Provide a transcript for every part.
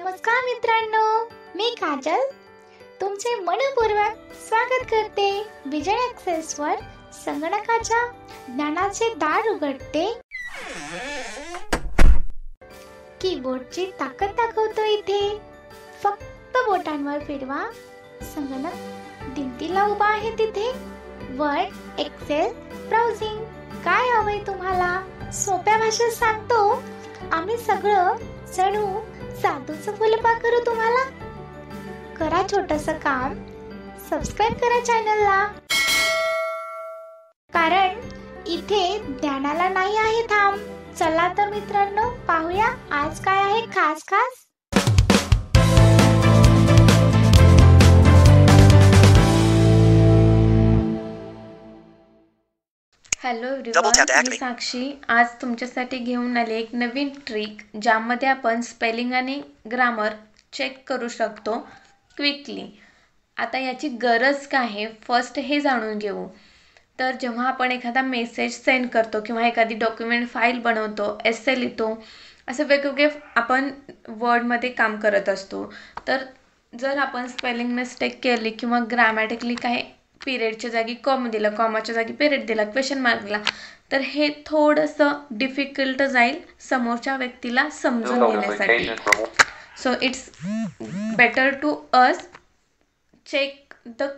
नमस्कार मित्रांनो, मी काजल तुमचे मनपूर्वक स्वागत करते. विजन ॲक्सेसवर संगणकाच्या ज्ञानाचे दार उघडते. कीबोर्डची ताकद दाखवतो इथे. फक्त बोटांवर फिरवा. संगणक दिमतीला उभा आहे तिथे. वर्ड, एक्सेल, ब्राउझिंग काय हवंय तुम्हाला सोप्या भाषेत सांगतो आम्ही सगळं. जणू साधूचं फुलपा करू तुम्हाला. करा छोटंसं काम, सबस्क्राईब करा चॅनलला, कारण इथे ज्ञानाला नाही आहे थांब. चला तर मित्रांनो, पाहूया आज काय आहे खास खास. हॅलो एव्हरीवन, मी साक्षी आज तुमच्यासाठी घेऊन आले एक नवीन ट्रिक ज्यामध्ये आपण स्पेलिंग आणि ग्रामर चेक करू शकतो क्विकली. आता याची गरज काय आहे फर्स्ट हे जाणून घेऊ. तर जेव्हा आपण एखादा मेसेज सेंड करतो किंवा एखादी डॉक्युमेंट फाईल बनवतो, एसे लिहितो, असे वेगवेगळे आपण वर्डमध्ये काम करत असतो. तर जर आपण स्पेलिंग मिस्टेक केली किंवा ग्रॅमॅटिकली काही पिरियडच्या जागी कॉमा दिला, कॉमाच्या जागी पिरियड दिला, क्वेश्चन मार्क दिला, तर हे थोडंसं डिफिकल्ट जाईल समोरच्या व्यक्तीला समजून घेण्यासाठी. So it's better to us check the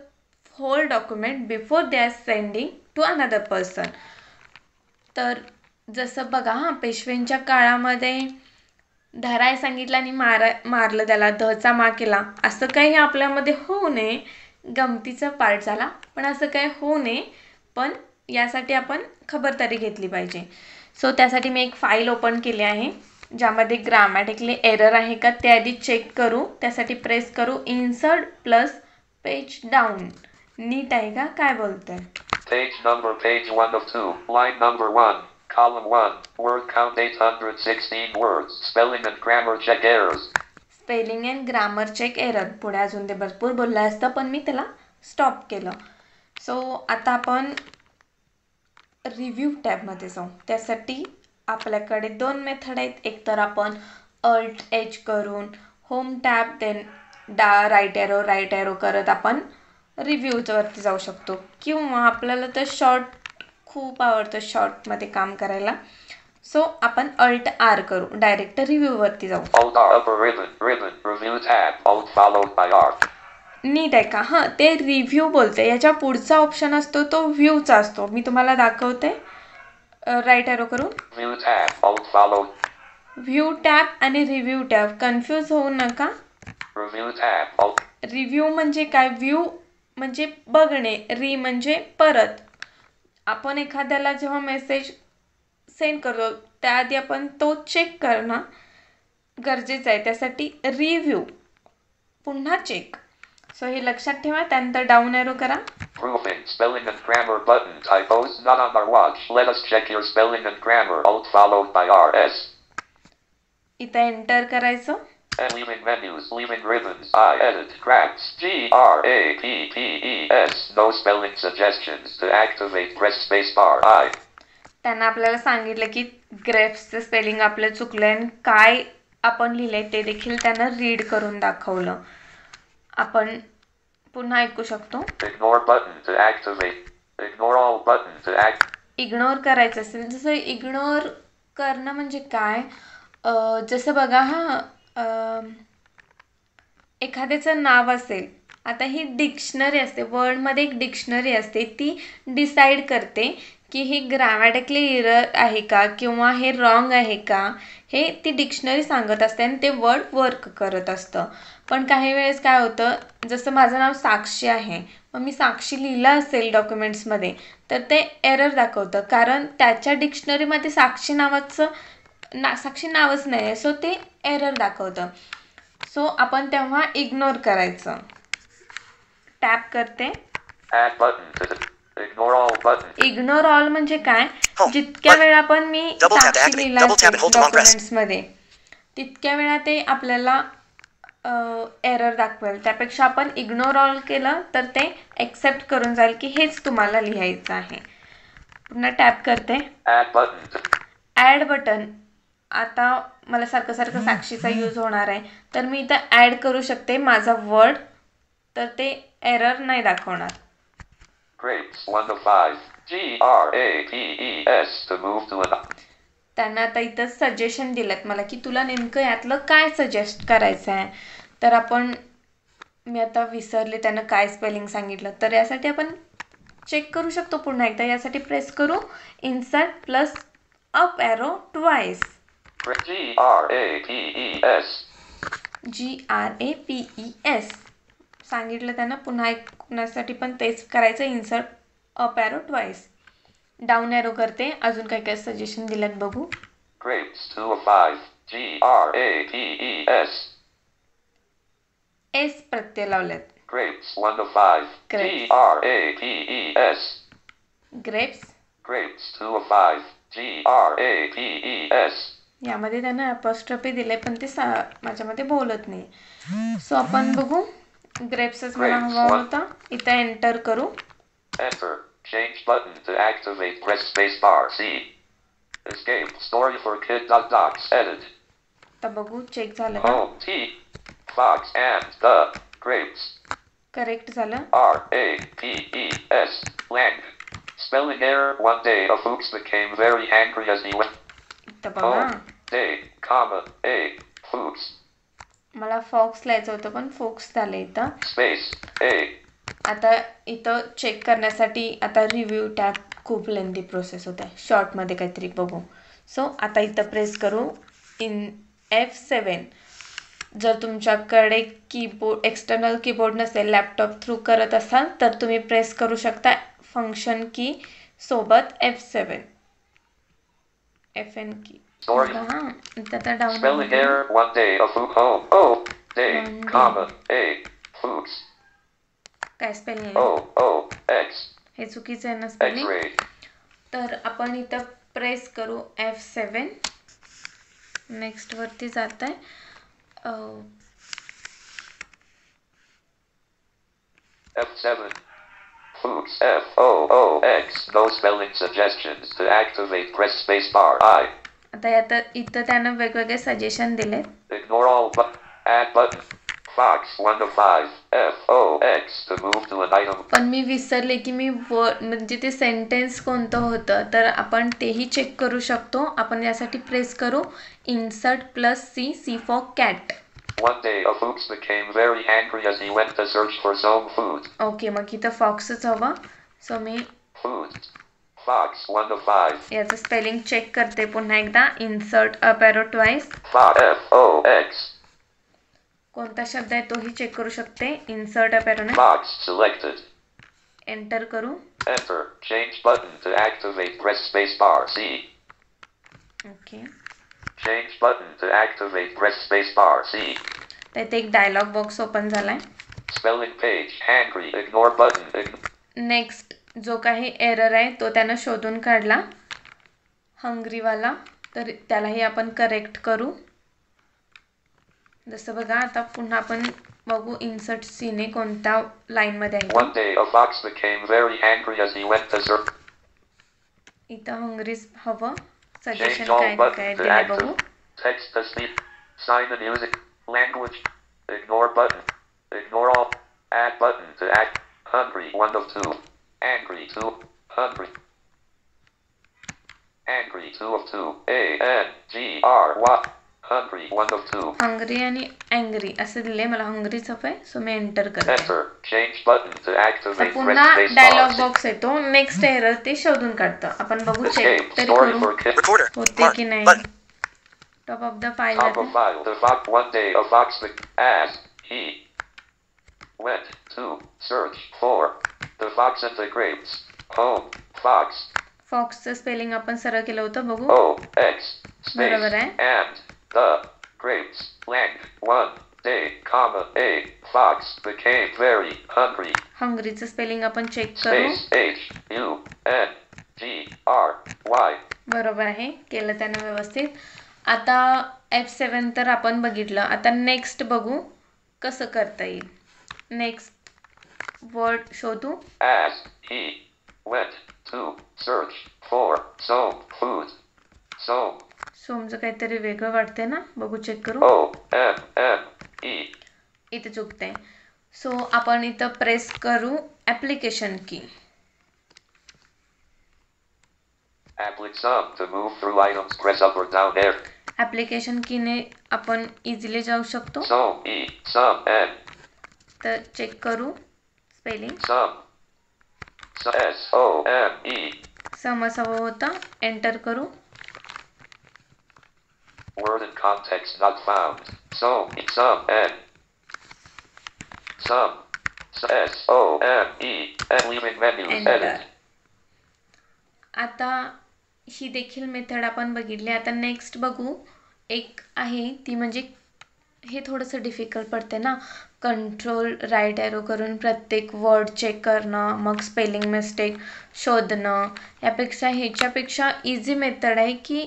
whole document before they are sending to another person. तर जसं बघा, पेशव्यांच्या काळामध्ये धराय सांगितलं आणि मारलं त्याला, धचा मा केला, असं काही आपल्यामध्ये होऊ नये. गमतीचा पार्ट झाला, पण असं काय होऊ नये. पण यासाठी आपण खबरदारी घेतली पाहिजे. सो त्यासाठी मी एक फाईल ओपन केली आहे ज्यामध्ये ग्रामॅटिकली एरर आहे का ते आधी चेक करू. त्यासाठी प्रेस करू इन्सर्ट प्लस पेज डाऊन. नीट आहे का, काय बोलतंय? Page number, page 1 of 2, line number 1, column 1, word count 816 words, spelling and grammar check errors. Spelling and grammar check error. पुढे अजून ते भरपूर बोललं असतं, पण मी त्याला स्टॉप केलं. सो आता आपण रिव्ह्यू टॅबमध्ये जाऊ. त्यासाठी आपल्याकडे दोन मेथड आहेत. एक तर आपण अल्ट एच करून home tab, then right arrow करत आपण रिव्ह्यूवरती जाऊ शकतो. किंवा आपल्याला तर शॉर्ट खूप आवडतं शॉर्टमध्ये काम करायला. सो आपण अल्ट आर करू, डायरेक्ट रिव्ह्यूवरती जाऊ. नीट आहे का? हां, ते रिव्ह्यू बोलते. याच्या पुढचा ऑप्शन असतो तो व्ह्यूचा असतो. मी तुम्हाला दाखवते. राईट एरो करून व्ह्यू टॅब आणि रिव्ह्यू टॅब कन्फ्यूज होऊ नका. रिव्ह्यू म्हणजे काय? व्ह्यू म्हणजे बघणे, री म्हणजे परत. आपण एखाद्याला जेव्हा मेसेज सेंड करतो त्याआधी आपण तो चेक करणं गरजेचं आहे. त्यासाठी रिव्ह्यू पुन्हा चेक. सो हे लक्षात ठेवा. त्यानंतर डाऊन एरो करा. Proofing, spelling and grammar button, typos not on our watch. Let us check your spelling and grammar. Alt followed by RS. इथं एंटर करायचं. Leaving menus, leaving ribbons, I edit, cracks, GRAPPES. No spelling suggestions. To activate, press space bar. I. त्यांना आपल्याला सांगितलं की ग्रेप्सचं spelling आपलं चुकलं आणि काय आपण लिहिलंय ते देखील त्यांना रीड करून दाखवलं. आपण पुन्हा ऐकू शकतो. Ignore button to activate. Ignore all button to act. Ignore करायचं असेल, जसं इग्नोर करणं म्हणजे काय? जसं बघा, एखाद्याचं नाव असेल. आता ही डिक्शनरी असते, वर्डमध्ये एक डिक्शनरी असते, ती डिसाईड करते की हे ग्रॅमॅटिकली एरर आहे का किंवा हे रॉंग आहे का, हे ती डिक्शनरी सांगत असते आणि ते वर्ड वर्क करत असतं. पण काही वेळेस काय होतं, जसं माझं नाव साक्षी आहे, मग मी साक्षी लिहिलं असेल डॉक्युमेंट्समध्ये, तर ते एरर दाखवतं, कारण त्याच्या डिक्शनरीमध्ये साक्षी नावच नाही आहे. सो ते एरर दाखवतं. सो आपण तेव्हा इग्नोर करायचं. टॅप करते. इग्नोर ऑल म्हणजे काय? जितक्या वेळा आपण मी साक्षी लिहिला डॉक्युमेंट्समध्ये तितक्या वेळा ते आपल्याला एरर दाखवेल. त्यापेक्षा आपण इग्नोर ऑल केलं तर ते एक्सेप्ट करून जाईल की हेच तुम्हाला लिहायचं आहे. पुन्हा टॅप करते. Add button. आता मला सारखं सारखं साक्षीचा यूज होणार आहे, तर मी इथं ॲड करू शकते माझा वर्ड, तर ते एरर नाही दाखवणार. Grapes 1 of 5. GRAPES to move to an. त्यांना आता इथं सजेशन दिलं मला की तुला नेमकं यातलं काय सजेस्ट करायचं आहे. तर मी आता विसरले त्यानं काय स्पेलिंग सांगितलं, तर यासाठी आपण चेक करू शकतो पुन्हा एकदा. यासाठी प्रेस करू insert plus up arrow twice. GRAPES सांगितलं त्यानं. पुन्हा ऐकण्यासाठी पण तेच करायचं, insert up arrow twice. Down arrow करते, अजून काय काय सजेशन दिलेत बघू. Grapes 2 of 5. GRAPES. एस प्रत्यय लावलेत. Grapes 1 of 5. Grapes. GRAPES. Grapes. Grapes 2 of 5. GRAPES. यामध्ये त्यानं अपॉस्ट्रॉफी दिले, पण ते माझ्यामध्ये बोलत नाही. सो आपण बघू. ग्रेप्सच मला हवा होता. इथं एंटर करू. Enter. Change button to activate. Press space bar. C. Escape. Story for kid. Docs. Edit. आता बघू चेक झालं का. Home. T. Fox and the grapes. Correct झालं. RAPES. Lang. Spelling error. One day a Fuchs became very angry as he went. इथं बघा. Home. Day. Comma. A. Fuchs. मला fox लिहायचं होतं पण फोक्स झालं इथं. Space. A. आता इथं चेक करण्यासाठी आता रिव्ह्यू टॅब खूप लेंदी प्रोसेस होत आहे. शॉर्टमध्ये काहीतरी बघू. सो आता इथं प्रेस करू इन F7. जर तुमच्याकडे कीबोर्ड एक्सटर्नल कीबोर्ड नसेल, लॅपटॉप थ्रू करत असाल तर तुम्ही प्रेस करू शकता फंक्शन की सोबत F7 FN की. हां आता down. Spelling error. One day a Fuchs. Home. O. Day. Comma. A. Fuchs. काय स्पेलिंग OOX. हे चुकीचं आहे ना स्पेलिंग. X-ray. तर आपण इथं प्रेस करू F7. नेक्स्ट वरती जात आहे. F7. Fuchs. FOOX. No spelling suggestions. To activate, press space bar. I. आता इथं त्यानं वेगवेगळे सजेशन दिले. Ignore all but add button. Fox 1 of 5. FOX to move to an item. पण मी विसरले की मी म्हणजे ते सेंटेन्स कोणतं होतं, तर आपण तेही चेक करू शकतो. आपण यासाठी प्रेस करू insert plus C for cat. One day a Fuchs became very angry as he went to search for some food. Okay, मग इथं फॉक्सच हवं. So me Food. Fox 1 of 5. याचं स्पेलिंग चेक करते पुन्हा एकदा. Insert up arrow twice. FOX. कोणता शब्द आहे तोही चेक करू शकते. Insert up arrow. Fox selected. Enter करू. Enter. Change button to activate. Press space bar. C. Okay. Change button to activate. Press space bar. C. तर इथे एक डायलॉग बॉक्स ओपन झालाय. Spelling page. Angry. Ignore button. Next जो काही error आहे तो त्यानं शोधून काढला, हंग्रीवाला. तर त्यालाही आपण करेक्ट करू. जसं बघा आता पुन्हा आपण बघू इन्सर्ट सीने कोणत्या लाईनमध्ये आहे. One day a fox became very angry as he went to search. इथं हंग्रीज हवं. सजेशन Change all काय button काय to दिले active. बघू. Text to speech. Sign the music. Language. Ignore button. Ignore all. Add button to act. Hungry 1 of 2. Angry 2. Hungry. Angry 2 of 2. ANGRY. Hungry 1 of 2. Hungry आणि angry असं दिले. मला हंग्रीच हवंय, so मी enter करते. Enter. Change button to तर activate. पुन्हा Press space dialog bar. Box येतो. Next error ते शोधून काढतं. आपण बघू चेक Escape. तरी Story करू for kids. Recorder. होते Mark. की नाही. Button. Top of the file Top of file. The fox. One day a fox as he went to search for the fox and the grapes. Home. Fox. फॉक्सचं spelling आपण सरळ केलं होतं. बघू. OX. Space. बरोबर आहे. And the grapes. Lang. 1 day, comma, A. Fox became very hungry. हंगरीचं spelling आपण चेक करू. Space. HUNGRY. बरोबर आहे, केलं त्यानं व्यवस्थित. आता F7 तर आपण बघितलं. आता नेक्स्ट बघू कसं करता येईल. नेक्स्ट वर्ड शोधू. As he went to search for some food. Some सोमचं काहीतरी वेगळं वाटते ना, बघू चेक करू. O M M E. इथे चुकते. सो आपण इथं प्रेस करू ॲप्लिकेशन की. Sum to move through items, press up or down arrow. Application कीने आपण इझिली जाऊ शकतो. Sum E Sum N. तर चेक करू spelling. Sum S O M E. सम असं होतं. एंटर करू. Word and context not found. Sum N. Sum S O M E. And leaving menus enter. edit. आता ही देखील मेथड आपण बघितली. आता नेक्स्ट बघू. एक आहे ती म्हणजे हे थोडंसं डिफिकल्ट पडते ना, कंट्रोल राईट ॲरो करून प्रत्येक वर्ड चेक करणं, मग स्पेलिंग मिस्टेक शोधणं. ह्याच्यापेक्षा इझी मेथड आहे की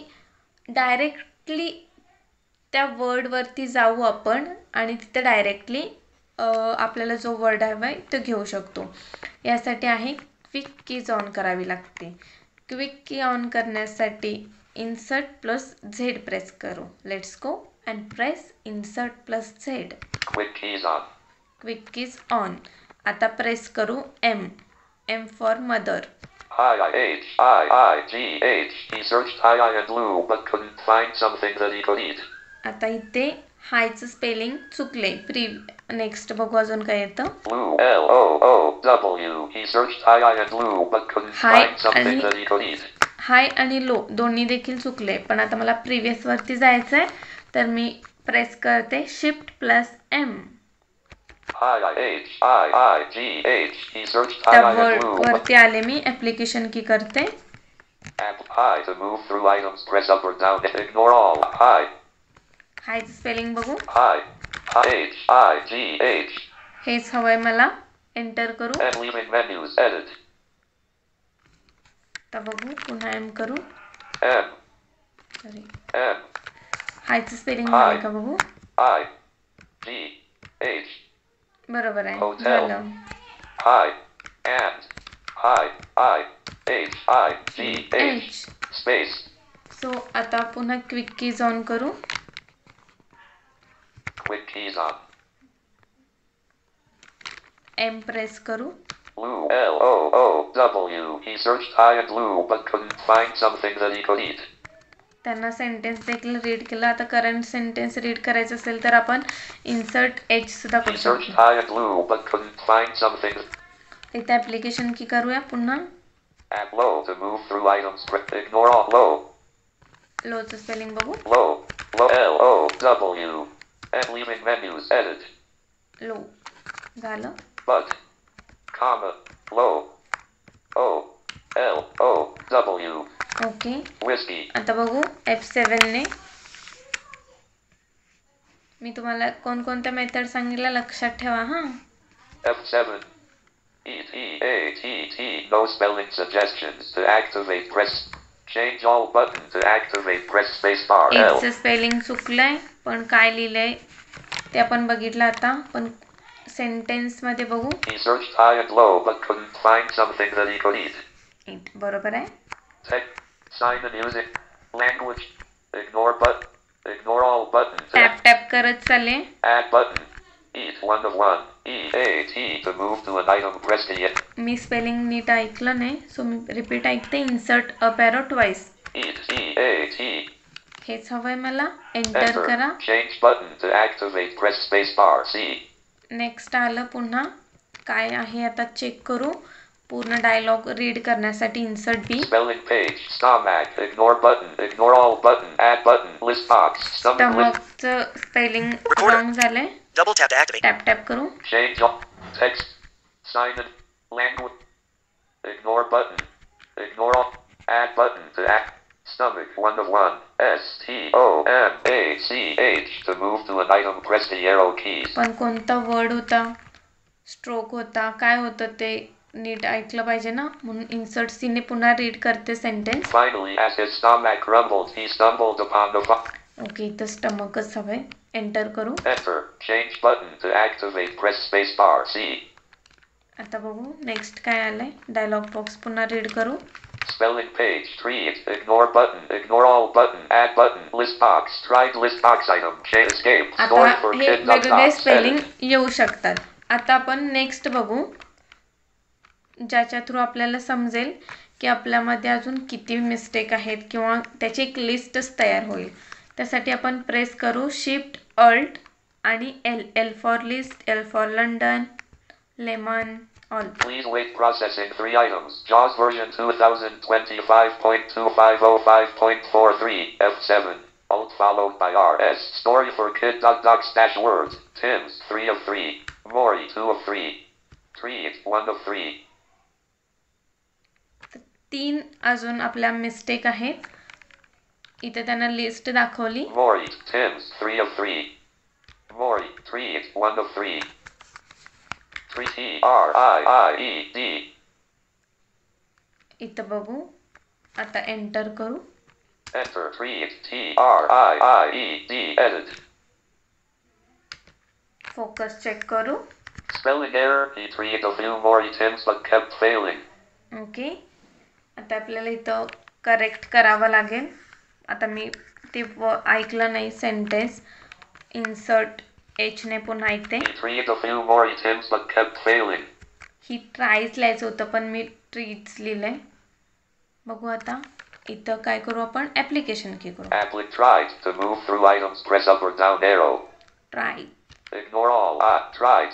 डायरेक्टली त्या वर्डवरती जाऊ आपण आणि तिथे डायरेक्टली आपल्याला जो वर्ड हवा आहे तो घेऊ शकतो. यासाठी आहे क्विक कीज ऑन करावी लागते. क्विक की ऑन करण्यासाठी इन्सर्ट प्लस झेड प्रेस करू. Let's go and press insert plus Z. Quick keys on. Quick keys on. आता प्रेस करू M. M for mother. I-H-I-I-G-H. He searched I and blue but couldn't find something that he could eat. आता इथे हायचं spelling चुकले. Next बघू अजून काय येतं. Blue L-O-O-W. He searched I and blue but couldn't Hi find something आणि- that he could eat. हाय आणि low दोन्ही देखील चुकले. पण आता मला प्रिव्हियसवरती जायचं आहे तर मी प्रेस करते shift plus M. I-H-I-I-G-H. He searched I त्या and blue but वरती आले मी. ॲप्लिकेशन की करते. I to move through items, press up or down. Ignore all. I. हायचं स्पेलिंग बघू. H-I-G-H. हेच हवंय मला. एंटर करू. And leaving menus edit. आता बघू पुन्हा एम करू. M. सॉरी. M. हायचं स्पेलिंग आहे का बघू. I-G-H. बरोबर आहे. Hotel. झालं. Hi. And. Hi. I-H-I-G-H. H. Space. So आता पुन्हा क्विक कीज ऑन करू. Quick keys on. M press करू. Blue L-O-O-W. He searched I and blue but couldn't find something that he could eat. त्यांना sentence देखील read केला. आता current sentence read करायचं असेल तर आपण इन्सर्ट एच सुद्धा He करू searched शकतो. I and blue but couldn't find something. इथे ॲप्लिकेशन की करूया पुन्हा. Add low to move through items. Ignore all. Low. लोचं स्पेलिंग बघू. Low. Low. L-O-W. And leaving menus edit. Low झालं. But. Comma. Low. O-L-O-W. Okay. Whiskey. आता बघू F7ने. मी तुम्हाला कोणकोणत्या मेथड सांगितल्या लक्षात ठेवा हां. F7. E-T-A-T-T. No spelling suggestions. To activate, press. Change all button. To activate, press spacebar. L. एचचं स्पेलिंग चुकलंय पण काय लिहिलंय ते आपण बघितलं आता. पण सेंटेन्समध्ये बघू. He searched high and low but couldn't find something that he could eat. बरोबर आहे. Text. Sign the music. Language. Ignore button. Ignore all buttons. Tap tap करत चालले. Add button. Eat 1 of 1. E-A-T. To move to an item, press the E. मी spelling नीट ऐकलं नाही so मी repeat ऐकते. Insert up arrow twice. Eat. E-A-T. हेच हवंय मला. Enter Enter. करा. Change button. To activate, press spacebar. C. Next आलं पुन्हा. काय आहे आता चेक करू. पूर्ण डायलॉग रीड करण्यासाठी insert B. Spelling page. Stomach. Ignore button. Ignore all button. Add button. List box. Stomach list. स्टमकचं स्पेलिंग रॉंग झालंय. Double tap to activate. Tap tap करू. Change all. Text. Sign in. Language. Ignore button. Ignore all. Add button to act. Stomach 1 of 1. S-T-O-M-A-C-H. To move to an item, press the arrow keys. पण कोणता word होता, stroke होता, काय होतं ते नीट ऐकलं पाहिजे ना. म्हणून इन्सर्ट सीने पुन्हा रीड करते sentence. Finally, as his stomach rumbled, he stumbled upon the okay इथं स्टमकच हवंय. एंटर करू. Enter. Change button to activate. Press spacebar. C. आता बघू नेक्स्ट काय आलंय. डायलॉग बॉक्स पुन्हा रीड करू. Spelling page. Treat. Ignore button. Ignore all button. Add button. List box. Tried list box item. Change escape. Story आता for हे kid. वेगवेगळे spelling येऊ शकतात. आता आपण नेक्स्ट बघू, ज्याच्या थ्रू आपल्याला समजेल की आपल्यामध्ये अजून किती मिस्टेक आहेत किंवा त्याची एक लिस्टच तयार होईल. त्यासाठी आपण प्रेस करू शिफ्ट अल्ट आणि L. L for list, L for London, lemon, all. Please wait processing 3 items. JAWS version 2025.25005.43 F7. Alt followed by RS. Story for kid. Docs dash words. Tims 3 of 3. Mori 2 of 3. Treat 1 of 3. 3 अजून आपल्या mistake आहेत. इथे त्यांना list दाखवली. Mori Tims 3 of 3. Mori Treat 1 of 3. T-R-I-I-E-D. इथं बघू, आता enter करू. Enter treat. T-R-I-I-E-D. Edit. Focus check करू. Spelling error. He treated a few more attempts but kept failing. Okay, आता आपल्याला इथं करेक्ट करावं लागेल. आता मी ते ऐकलं नाही सेंटेन्स. इन्सर्ट एचने पुन्हा ऐकते. He treated a few more attempts but kept failing. He tries लिहायचं होतं पण मी ट्रीट्स लिहिलंय. बघू आता इथं काय करू आपण, ॲप्लिकेशन की करू. Applet tried to move through items. Press up or down arrow. Try. Ignore all. Tried.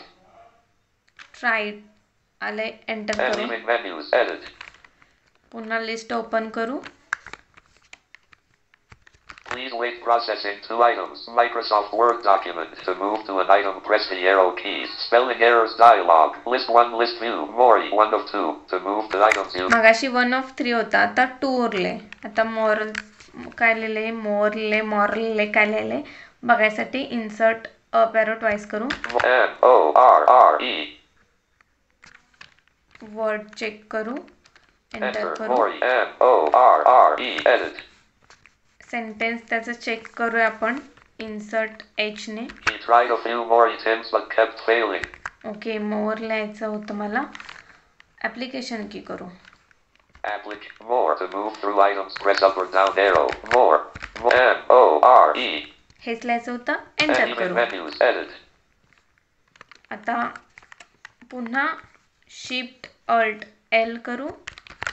Tried आले, एंटर And करू. leaving menus. Edit. पुन्हा लिस्ट ओपन करू. Please wait processing 2 items. Microsoft Word document. To move to an item, press the arrow keys. Spelling errors dialog. List 1, list view. Mori 1 of 2. To move to items use. मगाशी 1 of 3 होता, आता 2 उरले. आता मोर काय लिहिले, मोरले काय लिहिले बघायसाठी इन्सर्ट अप एरो ट्वाइस करू. M-O-R-R-E. वर्ड चेक करू, एंटर Enter. करू. Mori M-O-R-R-E. Edit. सेंटेन्स त्याचं चेक करूया आपण इन्सर्ट एचने. He tried a few more attempts but kept failing. Okay, more लिहायचं होतं मला. ॲप्लिकेशन की करू. Applet. More. To move through items, press up or down arrow. More. M-O-R-E. हेच लिहायचं होतं, And एंटर leaving करू. menus. Edit. आता पुन्हा शिफ्ट अल्ट एल करू.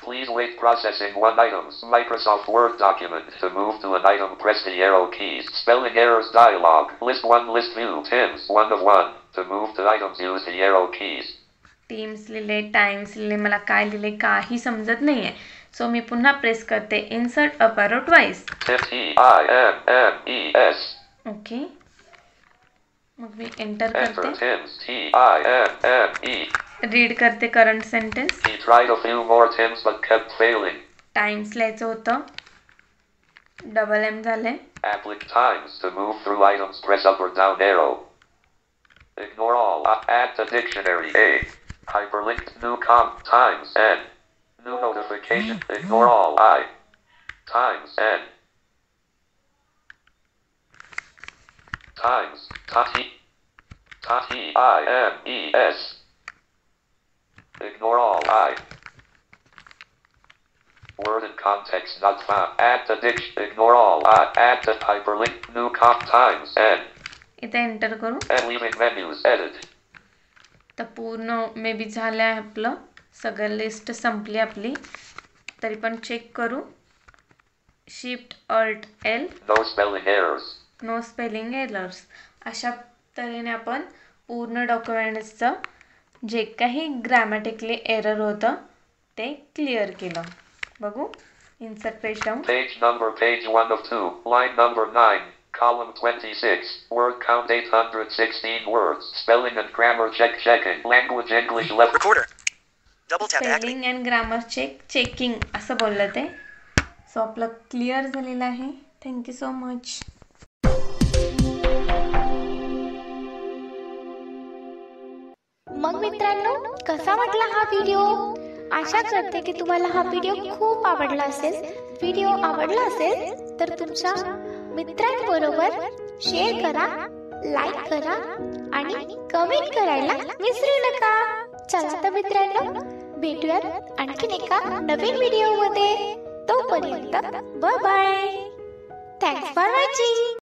Please wait processing 1 items. Microsoft Word document. To move to an item, press the arrow keys. Spelling errors dialog. List 1, list view. Tims 1 of 1. To move to items, use the arrow keys. Teams लिहिले, times लिहिले, मला काय लिहिले काही समजत नाहीये. So मी पुन्हा press करते insert up arrow twice. T-I-M-M-E-S. Okay, मग मी एंटर Enter. करते. Tims. T-I-M-M-E. रीड करते current sentence. He tried a few more attempts but kept failing. Times लिहायचं होतं, डबल एम झाले. Applet times. To move through items, press up or down arrow. Ignore all. Add to dictionary. A. Hyperlinked new times N. New notification. Ignore all. I. Times N. Times. T-I-M-E-S. Ignore all. I. Word and context not found. Add to ignore all. Add to hyperlink. New times N. इथे enter करू. And leaving menus. Edit. तर पूर्ण may be झालं आहे आपलं, सगळं list संपली आपली. तरी पण चेक करू. Shift alt L. No spelling errors. No spelling errors. अशा तऱ्हेने आपण पूर्ण डॉक्युमेंट्सचं जे काही ग्रॅमॅटिकली एरर होतं ते क्लिअर केलं. बघू, insert page down. Page number, page 1 of 2, line number 9, column 26, word count 816 words, spelling and grammar checking, language English left. Recorder. Double tap to activate. Spelling and grammar checking असं बोललं ते. So आपलं clear झालेलं आहे. Thank you so much. मग मित्रांनो, कसा वाटला हा व्हिडिओ? आशा करते की तुम्हाला हा व्हिडिओ खूप आवडला असेल. व्हिडिओ आवडला असेल तर तुमच्या मित्रांबरोबर शेअर करा, लाईक करा आणि कमेंट करायला विसरू नका. चला तर मित्रांनो, भेटूयात आणखीन एका नवीन व्हिडिओ मध्ये. तोपर्यंत bye bye. Thanks for watching.